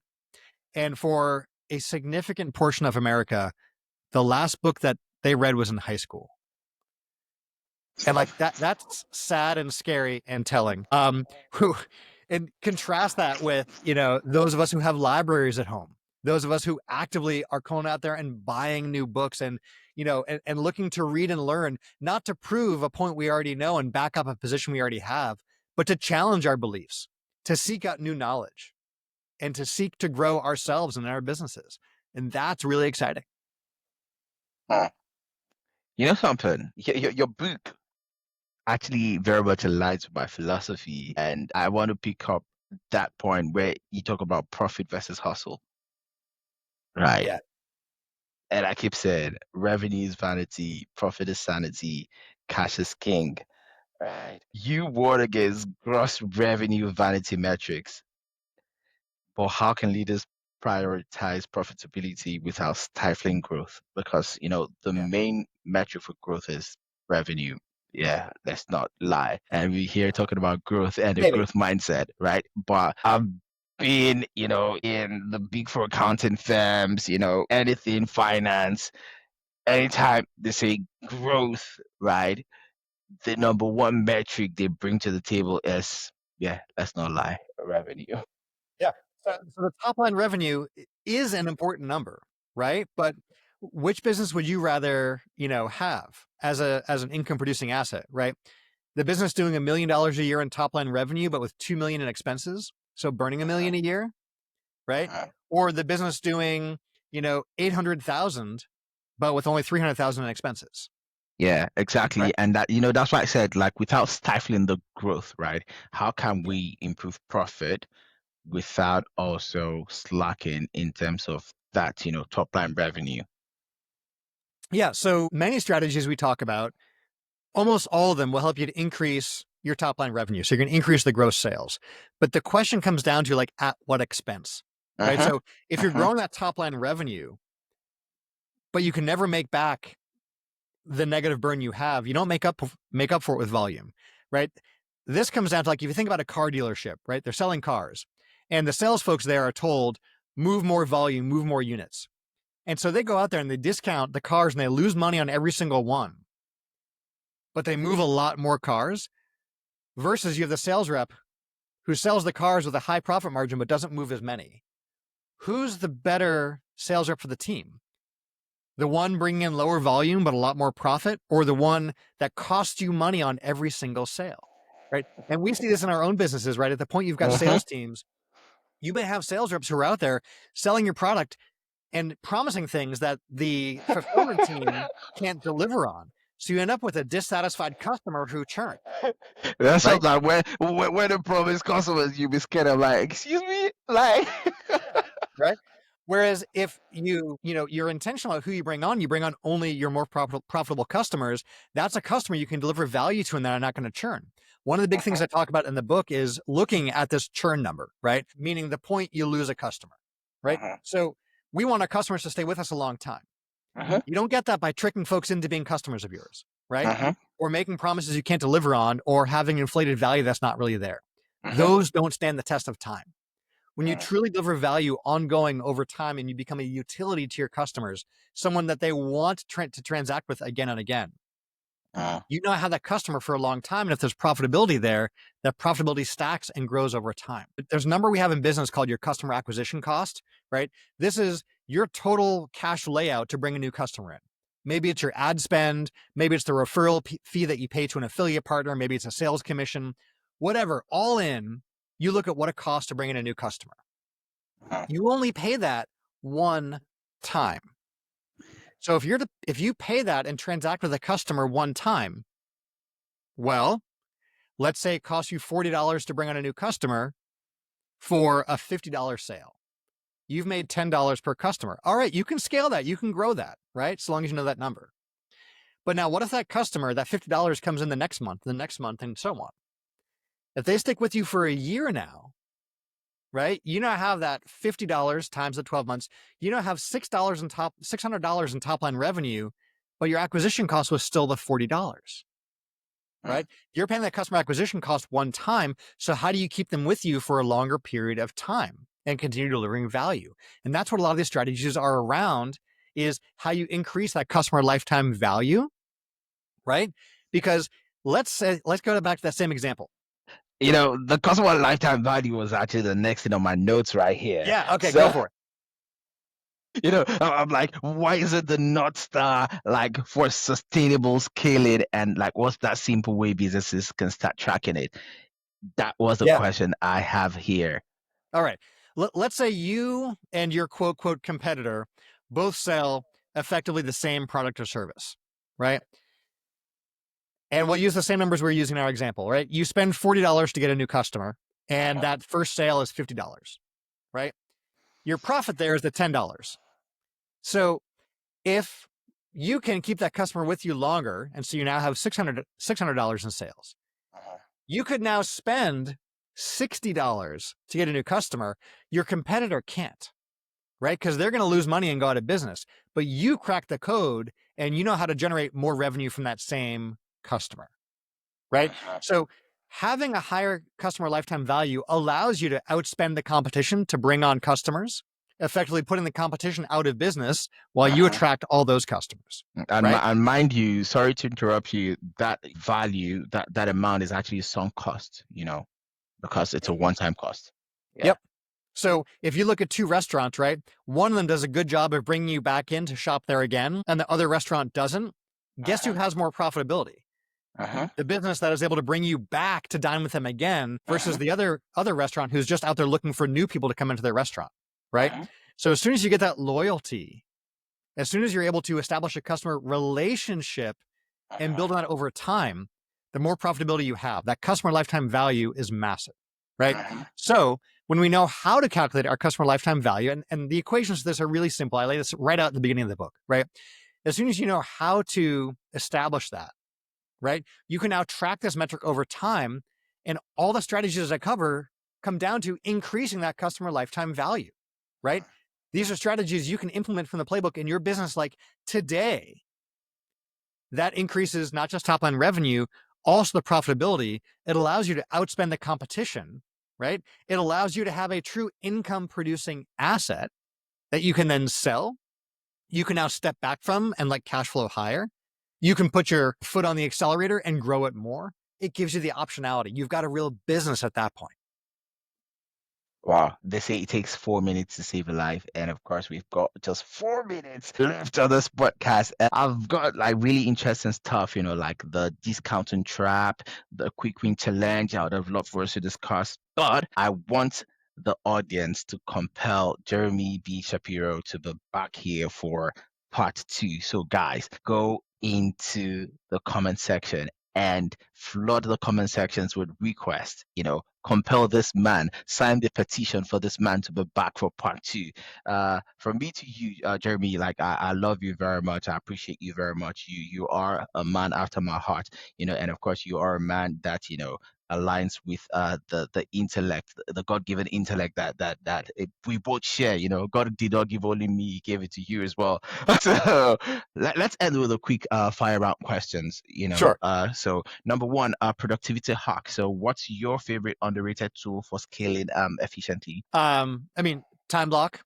And for a significant portion of America, the last book that they read was in high school. And that's sad and scary and telling. And contrast that with, those of us who have libraries at home, those of us who actively are going out there and buying new books and, and looking to read and learn, not to prove a point we already know and back up a position we already have, but to challenge our beliefs, to seek out new knowledge, and to seek to grow ourselves and our businesses. And that's really exciting. You know something? Your book actually very much aligns with my philosophy. And I want to pick up that point where you talk about profit versus hustle. Right. Yeah. And I keep saying revenue is vanity, profit is sanity, cash is king. Right. You warn against gross revenue vanity metrics. But how can leaders prioritize profitability without stifling growth? Because, the main metric for growth is revenue. Yeah, let's not lie. And we're here talking about growth and the growth mindset, right? But I've been, in the big four accounting firms, anything finance, anytime they say growth, right? The number one metric they bring to the table is, let's not lie, revenue. Yeah. So the top line revenue is an important number, right? But which business would you rather, have as an income producing asset, right? The business doing $1 million a year in top line revenue, but with 2 million in expenses. So burning $1 million a year, right? Or the business doing, 800,000, but with only 300,000 in expenses. Yeah, exactly. Right. And that, that's why I said, like, without stifling the growth, right? How can we improve profit without also slacking in terms of that, top line revenue? Yeah. So many strategies we talk about, almost all of them will help you to increase your top line revenue. So you're going to increase the gross sales. But the question comes down to, like, at what expense, right? So if you're growing that top line revenue, but you can never make back the negative burn you have, you don't make up for it with volume, right? This comes down to, like, if you think about a car dealership, right? They're selling cars, and the sales folks there are told, move more volume, move more units. And so they go out there and they discount the cars and they lose money on every single one, but they move a lot more cars, versus you have the sales rep who sells the cars with a high profit margin, but doesn't move as many. Who's the better sales rep for the team? The one bringing in lower volume, but a lot more profit, or the one that costs you money on every single sale, right? And we see this in our own businesses, right? At the point you've got sales teams, you may have sales reps who are out there selling your product and promising things that the fulfillment team can't deliver on. So you end up with a dissatisfied customer who churn. That's right? Like when the promise customers, you be scared of, like, excuse me, like, right? Whereas if you're intentional about who you bring on only your more profitable customers. That's a customer you can deliver value to and that are not going to churn. One of the big things I talk about in the book is looking at this churn number, right? Meaning the point you lose a customer, right? So we want our customers to stay with us a long time. You don't get that by tricking folks into being customers of yours, right? Or making promises you can't deliver on, or having inflated value that's not really there. Those don't stand the test of time. When you truly deliver value ongoing over time and you become a utility to your customers, someone that they want to transact with again and again, you know, have that customer for a long time. And if there's profitability there, that profitability stacks and grows over time. There's a number we have in business called your customer acquisition cost, right? This is your total cash layout to bring a new customer in. Maybe it's your ad spend. Maybe it's the referral fee that you pay to an affiliate partner. Maybe it's a sales commission, whatever. All in, you look at what it costs to bring in a new customer. You only pay that one time. So if you pay that and transact with a customer one time, well, let's say it costs you $40 to bring on a new customer for a $50 sale. You've made $10 per customer. All right, you can scale that. You can grow that, right? So long as you know that number. But now what if that customer, that $50 comes in the next month, and so on? If they stick with you for a year now, right? You now have that $50 times the 12 months. You now have $600 in top line revenue, but your acquisition cost was still the $40, right? You're paying that customer acquisition cost one time. So how do you keep them with you for a longer period of time and continue delivering value? And that's what a lot of these strategies are around, is how you increase that customer lifetime value, right? Because let's go back to that same example. The customer lifetime value was actually the next thing on my notes right here. Yeah. Okay. Go for it. I'm like, why is it the North Star like for sustainable scaling, and like what's that simple way businesses can start tracking it? That was the Yeah. question I have here. All right. Let's say you and your quote, quote, competitor both sell effectively the same product or service, right? And we'll use the same numbers we're using in our example, right? You spend $40 to get a new customer, and that first sale is $50, right? Your profit there is the $10. So if you can keep that customer with you longer, and so you now have $600 in sales, you could now spend $60 to get a new customer. Your competitor can't, right? Because they're going to lose money and go out of business. But you crack the code and you know how to generate more revenue from that same customer, right? So having a higher customer lifetime value allows you to outspend the competition to bring on customers, effectively putting the competition out of business while you attract all those customers. And, right? and mind you, sorry to interrupt you, that value, that amount is actually sunk cost, because it's a one-time cost. Yeah. Yep. So if you look at two restaurants, right, one of them does a good job of bringing you back in to shop there again, and the other restaurant doesn't, guess who has more profitability? The business that is able to bring you back to dine with them again versus the other restaurant who's just out there looking for new people to come into their restaurant, right? So as soon as you get that loyalty, as soon as you're able to establish a customer relationship and build on that over time, the more profitability you have. That customer lifetime value is massive, right? So when we know how to calculate our customer lifetime value, and the equations to this are really simple. I lay this right out at the beginning of the book, right? As soon as you know how to establish that, right, you can now track this metric over time, and all the strategies I cover come down to increasing that customer lifetime value, right? These are strategies you can implement from the playbook in your business like today. That increases not just top line revenue, also the profitability. It allows you to outspend the competition, right? It allows you to have a true income producing asset that you can then sell. You can now step back from and let cash flow higher. You can put your foot on the accelerator and grow it more. It gives you the optionality. You've got a real business at that point. Wow, they say it takes 4 minutes to save a life, and of course, we've got just 4 minutes left on this podcast. And I've got like really interesting stuff, like the discounting trap, the quick win challenge. I would have loved for us to discuss, but I want the audience to compel Jeremy B. Shapiro to be back here for part 2. So, guys, go into the comment section and flood the comment sections with requests, compel this man, sign the petition for this man to be back for part 2. From me to you, Jeremy, like I love you very much. I appreciate you very much. You are a man after my heart, and of course you are a man that, aligns with the intellect, the God-given intellect that we both share. God did not give only me, he gave it to you as well. So let's end with a quick fire round questions. Sure. So number one, productivity hack. So what's your favorite underrated tool for scaling efficiently? Time block.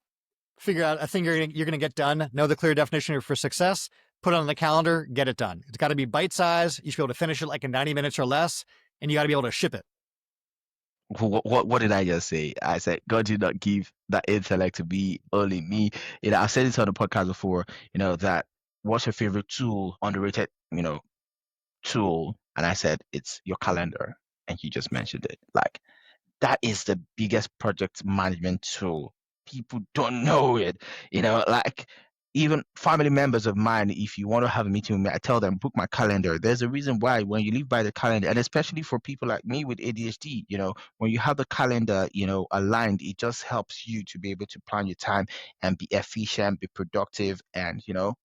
Figure out a thing you're going to get done. Know the clear definition for success. Put it on the calendar. Get it done. It's got to be bite size. You should be able to finish it like in 90 minutes or less, and you got to be able to ship it. What did I just say? I said God did not give that intellect to be only me. I said this on the podcast before. That what's your favorite tool, underrated, tool? And I said it's your calendar, and you just mentioned it. Like that is the biggest project management tool. People don't know it. Like even family members of mine, if you want to have a meeting with me, I tell them, book my calendar. There's a reason why when you live by the calendar, and especially for people like me with ADHD, when you have the calendar, aligned, it just helps you to be able to plan your time and be efficient, be productive, and,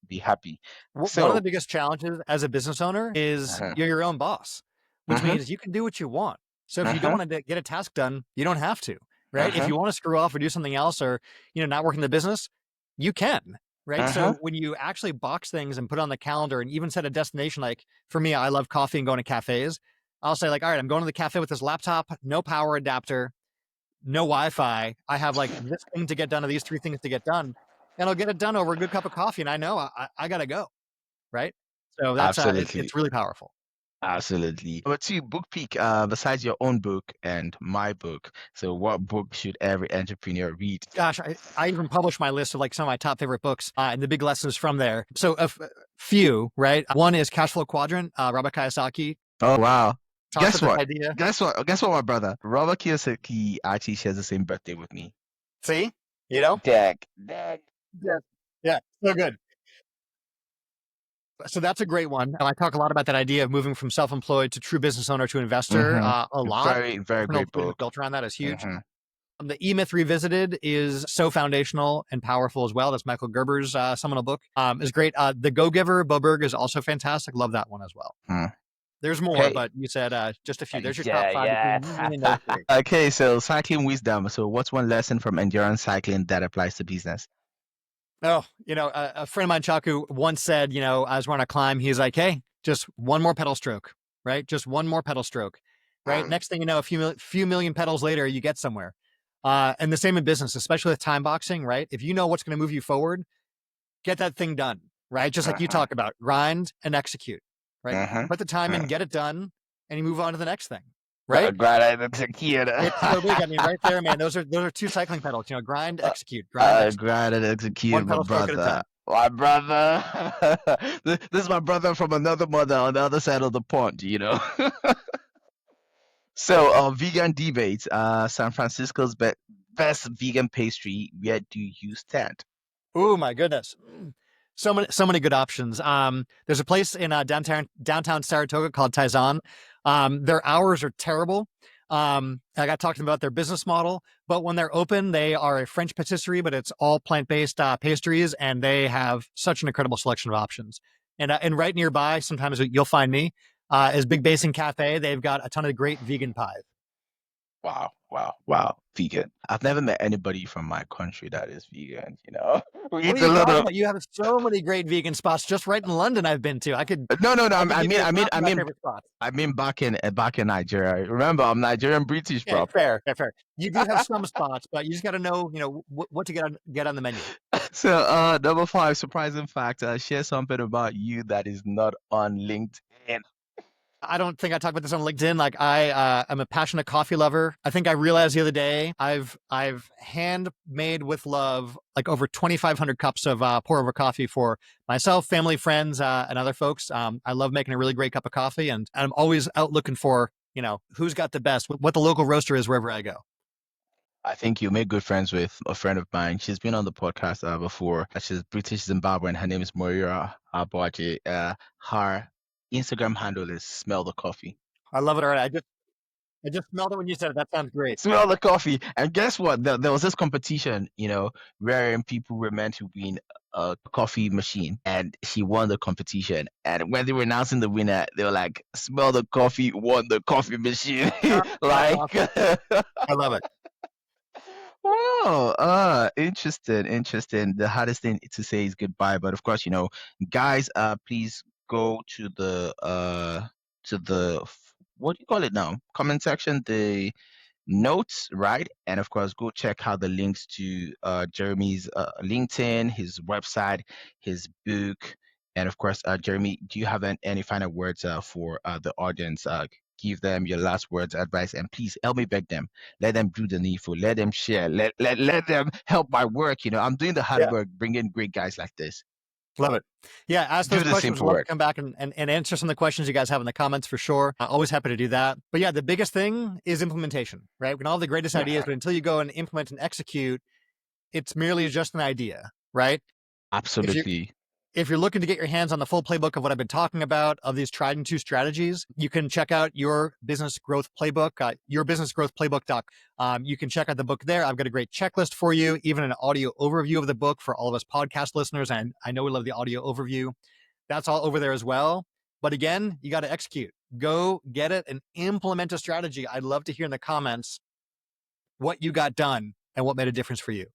be happy. One of the biggest challenges as a business owner is you're your own boss, which means you can do what you want. So if you don't want to get a task done, you don't have to, right? If you want to screw off or do something else or, not work in the business, you can. Right. So when you actually box things and put on the calendar and even set a destination, like for me, I love coffee and going to cafes. I'll say like, all right, I'm going to the cafe with this laptop, no power adapter, no Wi-Fi. I have like this thing to get done or these 3 things to get done, and I'll get it done over a good cup of coffee. And I know I got to go. Right. So that's Absolutely. it's really powerful. Absolutely. Number two, book peak. Besides your own book and my book, so what book should every entrepreneur read? Gosh, I even published my list of like some of my top favorite books and the big lessons from there. So a few, right? One is Cash Flow Quadrant, Robert Kiyosaki. Oh, wow. Talks Guess about what? this idea. Guess what, my brother? Robert Kiyosaki actually shares the same birthday with me. See? You know? Dag. Yeah, so good. So that's a great one. I talk a lot about that idea of moving from self-employed to true business owner to investor a lot. Very, very great book. Built around that is huge. The E-Myth Revisited is so foundational and powerful as well. That's Michael Gerber's seminal book. Is great. The Go-Giver, Bo Berg, is also fantastic. Love that one as well. There's more, but you said just a few. There's your top five. Yeah. Okay, so cycling wisdom. So what's one lesson from endurance cycling that applies to business? Oh, a friend of mine, Chaku, once said, as we're on a climb, he's like, hey, just one more pedal stroke, right? Just one more pedal stroke, right? Next thing you know, a few million pedals later, you get somewhere. And the same in business, especially with time boxing, right? If you know what's going to move you forward, get that thing done, right? Just like you talk about, grind and execute, right? Put the time in, get it done, and you move on to the next thing, right? Grind and execute. It's so big. I mean, right there, man. Those are two cycling pedals. Grind, execute, grind, grind and execute, one my pedal stroke at a brother. time. My brother. This is my brother from another mother on the other side of the pond, So, vegan debates. San Francisco's best vegan pastry. Where do you stand? Oh my goodness, so many good options. There's a place in downtown Saratoga called Taizan. Their hours are terrible. I got talking about their business model, but when they're open, they are a French patisserie, but it's all plant-based pastries, and they have such an incredible selection of options. And right nearby, sometimes you'll find me, is Big Basin Cafe. They've got a ton of great vegan pies. Wow. Vegan. I've never met anybody from my country that is vegan, We eat a lot of... You have so many great vegan spots just right in London I've been to. I could... No. I mean back in Nigeria. Remember, I'm Nigerian British, bro. Fair. You do have some spots, but you just got to know, what to get on the menu. So, number 5, surprising fact. Share something about you that is not on LinkedIn. I don't think I talk about this on LinkedIn. Like I'm a passionate coffee lover. I think I realized the other day I've handmade with love like over 2,500 cups of pour over coffee for myself, family, friends, and other folks. I love making a really great cup of coffee, and I'm always out looking for who's got the best, what the local roaster is wherever I go. I think you make good friends with a friend of mine. She's been on the podcast before. She's British Zimbabwean. Her name is Moira Abaji. Her Instagram handle is Smell the Coffee. I love it already. I just smelled it when you said it. That sounds great. Smell the coffee. And guess what? There was this competition, wherein people were meant to win a coffee machine, and she won the competition. And when they were announcing the winner, they were like, "Smell the coffee, won the coffee machine." I love it. Wow, interesting. The hardest thing to say is goodbye, but of course, guys, please go to the what do you call it now? Comment section, the notes, right? And of course, go check out the links to Jeremy's LinkedIn, his website, his book, and of course, Jeremy, do you have any final words for the audience? Give them your last words, advice, and please help me beg them. Let them do the needful. Let them share. Let them help my work. I'm doing the hard work, bringing great guys like this. Love it. Yeah, ask those questions. Love to come back and answer some of the questions you guys have in the comments for sure. Always happy to do that. But yeah, the biggest thing is implementation, right? We can all have the greatest ideas, but until you go and implement and execute, it's merely just an idea, right? Absolutely. If you're looking to get your hands on the full playbook of what I've been talking about, of these tried and true strategies, you can check out Your Business Growth Playbook, yourbusinessgrowthplaybook.com. You can check out the book there. I've got a great checklist for you, even an audio overview of the book for all of us podcast listeners. And I know we love the audio overview. That's all over there as well. But again, you got to execute. Go get it and implement a strategy. I'd love to hear in the comments what you got done and what made a difference for you.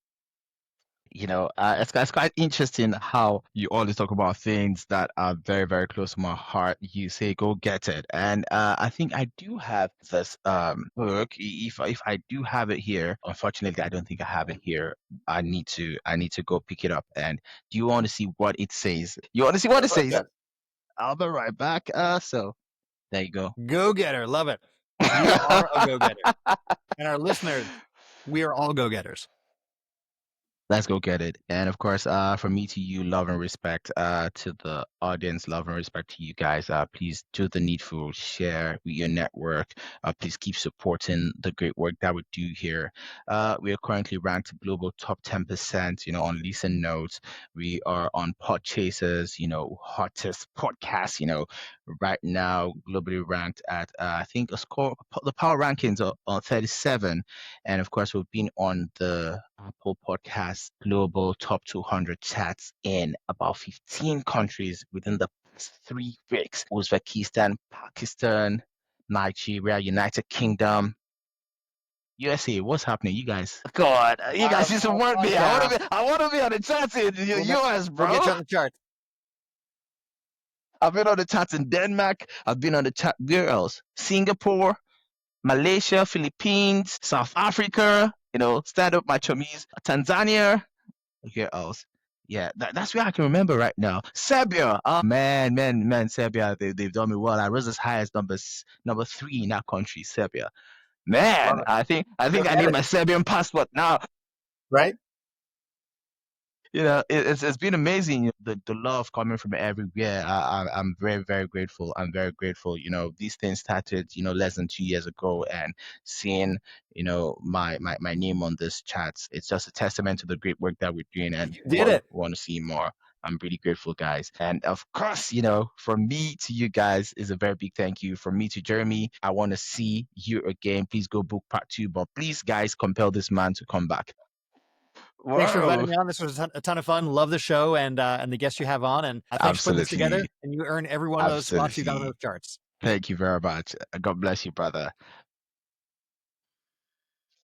It's quite interesting how you always talk about things that are very, very close to my heart. You say, go get it. And I think I do have this book. If I do have it here, unfortunately, I don't think I have it here. I need to go pick it up. And do you want to see what it says? You want to see what it says? I'll be right back. So There you go. Go-getter. Love it. You are a go-getter. And our listeners, we are all go-getters. Let's go get it. And of course, from me to you, love and respect, to the audience, love and respect to you guys. Please do the needful, share with your network. Please keep supporting the great work that we do here. We are currently ranked global top 10%, on Listen Notes. We are on Podchasers, hottest podcast, right now, globally ranked at, I think the power rankings are on 37. And of course, we've been on the Apple Podcast Global Top 200 chats in about 15 countries within the past 3 weeks. Uzbekistan, Pakistan, Nigeria, United Kingdom, USA. What's happening? You guys, God, you guys need to work me. I want to be on the charts in the US, bro. We'll get you on the chart. I've been on the charts in Denmark. I've been on the chart. Where else? Singapore, Malaysia, Philippines, South Africa, stand up my chummies, Tanzania. Where else? Yeah, that's where I can remember right now. Serbia. Oh, man, Serbia, they've done me well. I was as high as number 3 in that country, Serbia. Man, I think I need my Serbian passport now. Right? It's been amazing, the love coming from everywhere. I'm very, very grateful. I'm very grateful. These things started, less than 2 years ago, and seeing, my name on this chat, it's just a testament to the great work that we're doing, and want to see more. I'm really grateful, guys. And of course, from me to you guys is a very big thank you. From me to Jeremy, I want to see you again. Please go book part 2, but please, guys, compel this man to come back. Thanks for inviting me on. This was a ton of fun. Love the show and the guests you have on. And thanks for putting this together. And you earn every one of those spots you got on those charts. Thank you very much. God bless you, brother.